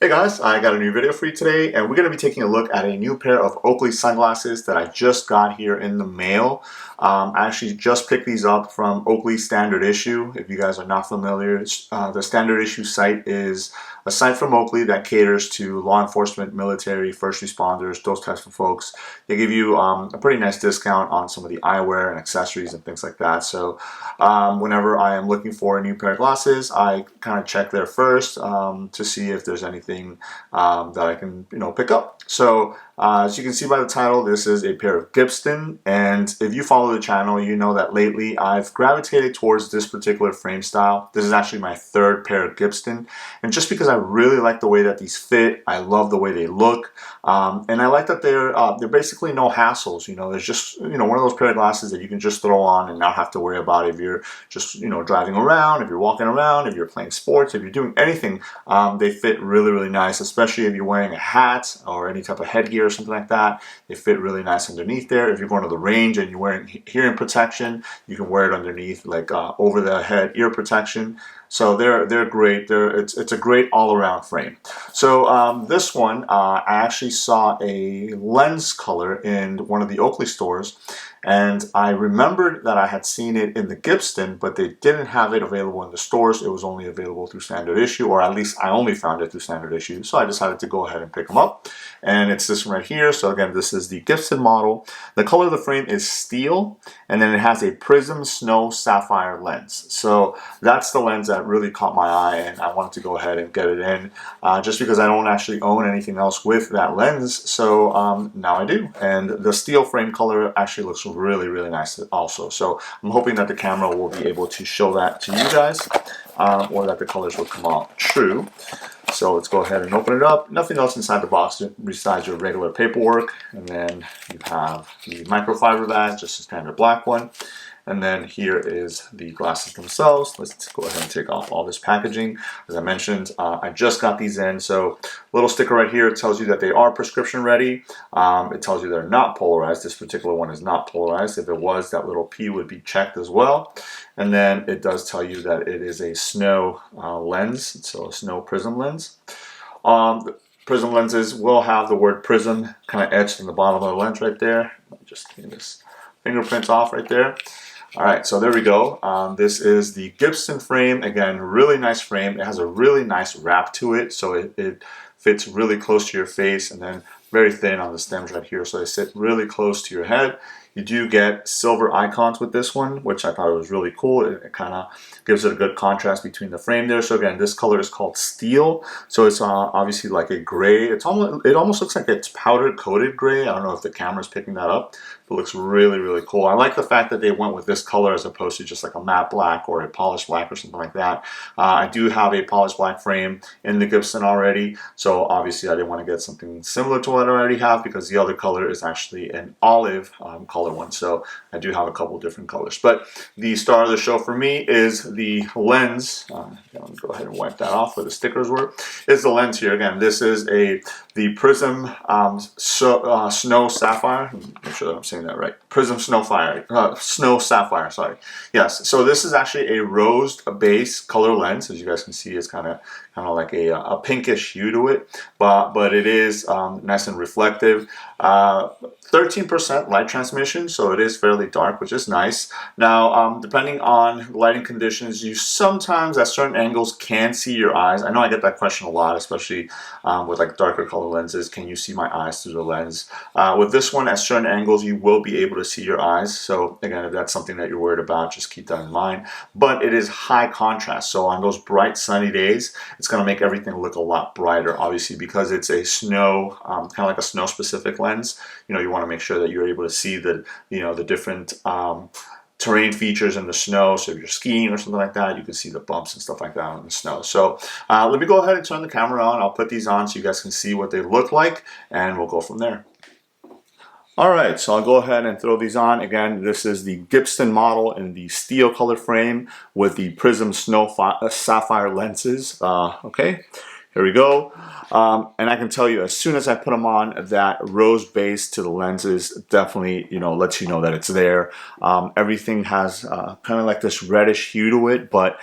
Hey guys, I got a new video for you today, and we're going to be taking a look at a new pair of Oakley sunglasses that I just got here in the mail. I actually just picked these up from Oakley Standard Issue. If you guys are not familiar, the Standard Issue site is a site from Oakley that caters to law enforcement, military, first responders, those types of folks. They give you a pretty nice discount on some of the eyewear and accessories and things like that. So whenever I am looking for a new pair of glasses, I kind of check there first to see if there's anything that I can, pick up. So as you can see by the title, this is a pair of Gibston, and if you follow the channel, you know that lately I've gravitated towards this particular frame style. This is actually my third pair of Gibston, and just because I really like the way that these fit, I love the way they look, and I like that they're basically no hassles. There's just one of those pair of glasses that you can just throw on and not have to worry about if you're just driving around, if you're walking around, if you're playing sports, if you're doing anything. They fit really, really nice, especially if you're wearing a hat or any type of headgear or something like that. They fit really nice underneath there. If you're going to the range and you're wearing hearing protection, you can wear it underneath, like over the head ear protection. So they're great. It's a great all-around frame. So this one, I actually saw a lens color in one of the Oakley stores, and I remembered that I had seen it in the Gibston, but they didn't have it available in the stores. It was only available through Standard Issue, or at least I only found it through Standard Issue. So I decided to go ahead and pick them up. And it's this one right here. So again, this is the Gibston model. The color of the frame is steel, and then it has a Prizm Snow Sapphire lens. So that's the lens that really caught my eye, and I wanted to go ahead and get it in just because I don't actually own anything else with that lens. So now I do. And the steel frame color actually looks really, really nice also. So I'm hoping that the camera will be able to show that to you guys, or that the colors will come out true. So let's go ahead and open it up. Nothing else inside the box besides your regular paperwork. And then you have the microfiber bag, just a standard black one. And then here is the glasses themselves. Let's go ahead and take off all this packaging. As I mentioned, I just got these in. So little sticker right here, it tells you that they are prescription ready. It tells you they're not polarized. This particular one is not polarized. If it was, that little P would be checked as well. And then it does tell you that it is a snow lens, so a snow prism lens. Prism lenses will have the word prism kind of etched in the bottom of the lens right there. Just clean this fingerprints off right there. All right, so there we go. This is the Gibston frame. Again, really nice frame. It has a really nice wrap to it, so it fits really close to your face, and then very thin on the stems right here, so they sit really close to your head. You do get silver icons with this one, which I thought was really cool. It kind of gives it a good contrast between the frame there. So again, this color is called steel. So it's obviously like a gray. It almost looks like it's powder coated gray. I don't know if the camera's picking that up. It looks really, really cool. I like the fact that they went with this color as opposed to just like a matte black or a polished black or something like that. I do have a polished black frame in the Gibston already, so obviously I didn't want to get something similar to what I already have because the other color is actually an olive color one. So I do have a couple different colors. But the star of the show for me is the lens. Let me go ahead and wipe that off where the stickers were. Is the lens here. Again, this is the Prizm Snow Sapphire. Make sure that I'm saying that right. Prizm Snow Sapphire, sorry. Yes, so this is actually a rose base color lens. As you guys can see, it's kind of like a pinkish hue to it, but it is nice and reflective. 13% light transmission, so it is fairly dark, which is nice. Now, depending on lighting conditions, you sometimes at certain angles can see your eyes. I know I get that question a lot, especially with like darker color lenses. Can you see my eyes through the lens? With this one, at certain angles, you will be able to see your eyes. So again, if that's something that you're worried about, just keep that in mind. But it is high contrast, so on those bright sunny days, it's going to make everything look a lot brighter, obviously, because it's a snow, kind of like a snow specific lens. You want to make sure that you're able to see the different terrain features in the snow. So if you're skiing or something like that, you can see the bumps and stuff like that in the snow. So let me go ahead and turn the camera on. I'll put these on so you guys can see what they look like, and we'll go from there. Alright, so I'll go ahead and throw these on. Again, this is the Gibston model in the steel color frame with the Prizm Snow Sapphire lenses. Okay, Here we go. And I can tell you, as soon as I put them on, that rose base to the lenses definitely, lets you know that it's there. Everything has kind of like this reddish hue to it, but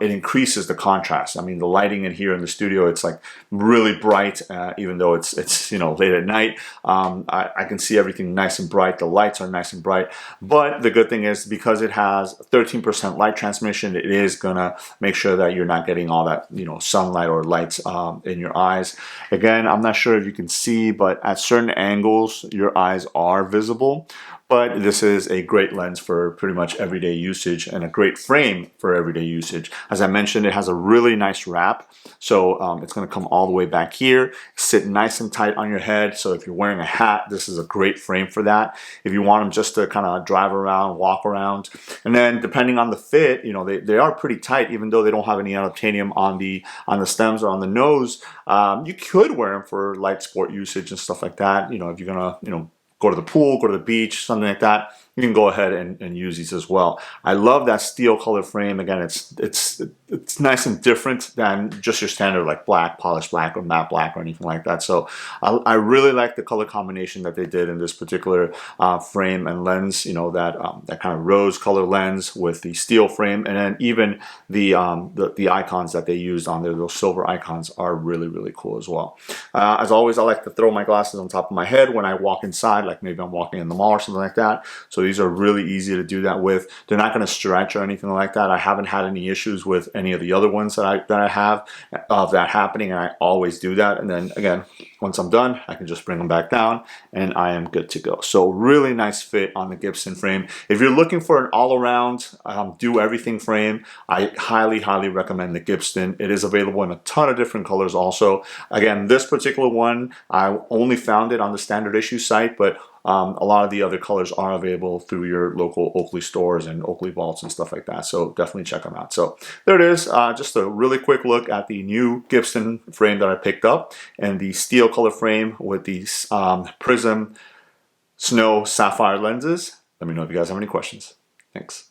it increases the contrast. I mean, the lighting in here in the studio, it's like really bright, even though it's late at night. I can see everything nice and bright. The lights are nice and bright. But the good thing is, because it has 13% light transmission, it is gonna make sure that you're not getting all that sunlight or lights in your eyes. Again, I'm not sure if you can see, but at certain angles your eyes are visible. But this is a great lens for pretty much everyday usage, and a great frame for everyday usage. As I mentioned, it has a really nice wrap, so it's going to come all the way back here, sit nice and tight on your head. So if you're wearing a hat, this is a great frame for that. If you want them just to kind of drive around, walk around, and then depending on the fit, they are pretty tight, even though they don't have any unobtainium on the stems or on the nose. You could wear them for light sport usage and stuff like that. If you're gonna go to the pool, go to the beach, something like that, you can go ahead and use these as well. I love that steel color frame. Again, it's nice and different than just your standard like black, polished black, or matte black, or anything like that. So I really like the color combination that they did in this particular frame and lens. That kind of rose color lens with the steel frame, and then even the icons that they used on there, those silver icons, are really, really cool as well. As always, I like to throw my glasses on top of my head when I walk inside, like maybe I'm walking in the mall or something like that. So these are really easy to do that with. They're not going to stretch or anything like that. I haven't had any issues with any of the other ones that I have of that happening, and I always do that. And then again, once I'm done, I can just bring them back down and I am good to go. So really nice fit on the Gibston frame. If you're looking for an all-around do everything frame, I highly, highly recommend the Gibston. It is available in a ton of different colors also. Again, this particular one, I only found it on the standard issue site, but a lot of the other colors are available through your local Oakley stores and Oakley vaults and stuff like that. So definitely check them out. So there it is. Just a really quick look at the new Gibston frame that I picked up, and the steel color frame with these Prizm Snow Sapphire lenses. Let me know if you guys have any questions. Thanks.